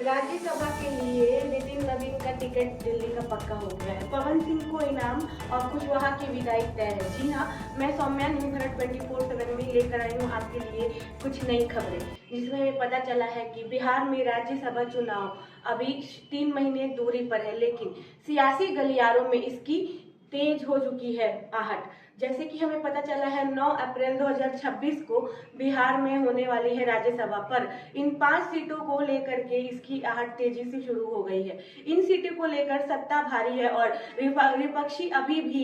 राज्यसभा के लिए नितिन नवीन का टिकट दिल्ली का पक्का हो गया है। पवन सिंह को इनाम और कुशवाहा की विदाई तय है। जी हाँ, मैं सौम्या न्यूज़ भारत 24/7 में लेकर आई हूँ आपके लिए कुछ नई खबरें, जिसमें हमें पता चला है कि बिहार में राज्यसभा चुनाव अभी 3 महीने दूरी पर है, लेकिन सियासी गलियारों में इसकी तेज हो चुकी है आहट। जैसे कि हमें पता चला है 9 अप्रैल 2026 को बिहार में होने वाली है राज्यसभा, पर इन 5 सीटों को लेकर के इसकी आहट तेजी से शुरू हो गई है। इन सीटों को लेकर सत्ता भारी है और विपक्षी अभी भी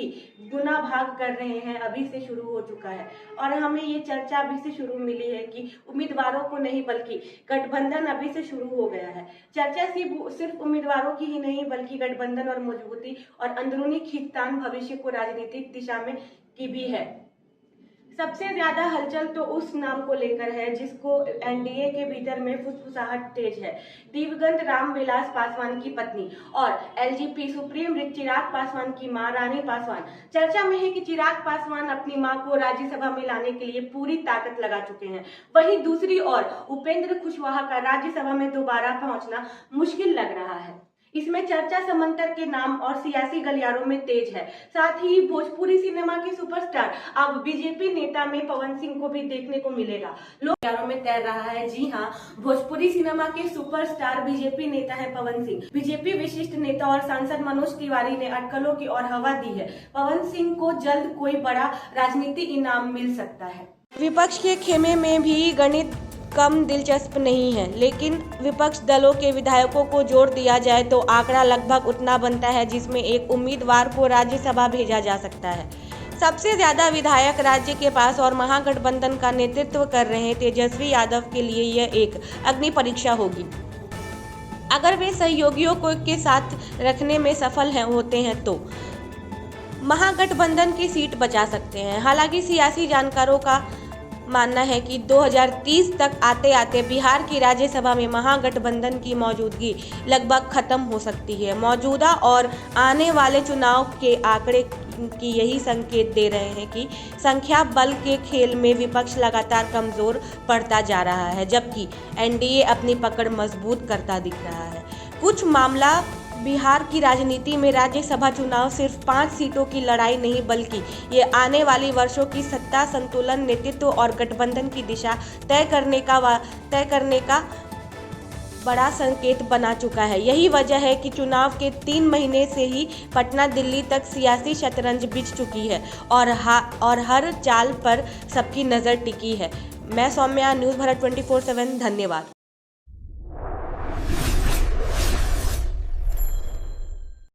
गुना भाग कर रहे हैं, अभी से शुरू हो चुका है। और हमें ये चर्चा अभी से शुरू मिली है कि उम्मीदवारों को नहीं बल्कि गठबंधन अभी से शुरू हो गया है। चर्चा सिर्फ उम्मीदवारों की ही नहीं बल्कि गठबंधन और मजबूती और अंदरूनी खींचतान भविष्य को राजनीतिक दिशा में की भी है। सबसे ज्यादा हलचल तो उस नाम को लेकर है जिसको एनडीए के भीतर में फुसफुसाहट तेज है। दिवंगत रामविलास पासवान की पत्नी और एलजेपी सुप्रीम चिराग पासवान की मां रानी पासवान। चर्चा में है कि चिराग पासवान अपनी मां को राज्यसभा में लाने के लिए पूरी ताकत लगा चुके हैं। वहीं दूसरी ओर उपेंद्र कुशवाहा का राज्यसभा में दोबारा पहुंचना मुश्किल लग रहा है। इसमें चर्चा समंतर के नाम और सियासी गलियारों में तेज है। साथ ही भोजपुरी सिनेमा के सुपरस्टार अब बीजेपी नेता में पवन सिंह को भी देखने को मिलेगा। लोग गलियारों में तैर रहा है। जी हाँ, भोजपुरी सिनेमा के सुपरस्टार बीजेपी नेता है पवन सिंह। बीजेपी विशिष्ट नेता और सांसद मनोज तिवारी ने अटकलों की ओर हवा दी है। पवन सिंह को जल्द कोई बड़ा राजनीतिक इनाम मिल सकता है। विपक्ष के खेमे में भी गणित कम दिलचस्प नहीं है, लेकिन विपक्ष दलों के विधायकों को जोड़ दिया जाए तो आंकड़ा लगभग उतना बनता है जिसमें एक उम्मीदवार को राज्यसभा भेजा जा सकता है। सबसे ज्यादा विधायक राज्य के पास और महागठबंधन का नेतृत्व कर रहे तेजस्वी यादव के लिए यह एक अग्नि परीक्षा होगी। अगर वे सहयोगियों को के साथ रखने में सफल होते हैं तो महागठबंधन की सीट बचा सकते हैं। हालांकि सियासी जानकारों का मानना है कि 2030 तक आते आते बिहार की राज्यसभा में महागठबंधन की मौजूदगी लगभग खत्म हो सकती है। मौजूदा और आने वाले चुनाव के आंकड़े की यही संकेत दे रहे हैं कि संख्या बल के खेल में विपक्ष लगातार कमजोर पड़ता जा रहा है, जबकि एनडीए अपनी पकड़ मजबूत करता दिख रहा है। कुछ मामला बिहार की राजनीति में राज्यसभा चुनाव सिर्फ 5 सीटों की लड़ाई नहीं बल्कि ये आने वाली वर्षों की सत्ता संतुलन, नेतृत्व और गठबंधन की दिशा तय करने का बड़ा संकेत बना चुका है। यही वजह है कि चुनाव के 3 महीने से ही पटना दिल्ली तक सियासी शतरंज बिछ चुकी है और हर चाल पर सबकी नज़र टिकी है। मैं सौम्या, न्यूज़ भारत 24/7। धन्यवाद।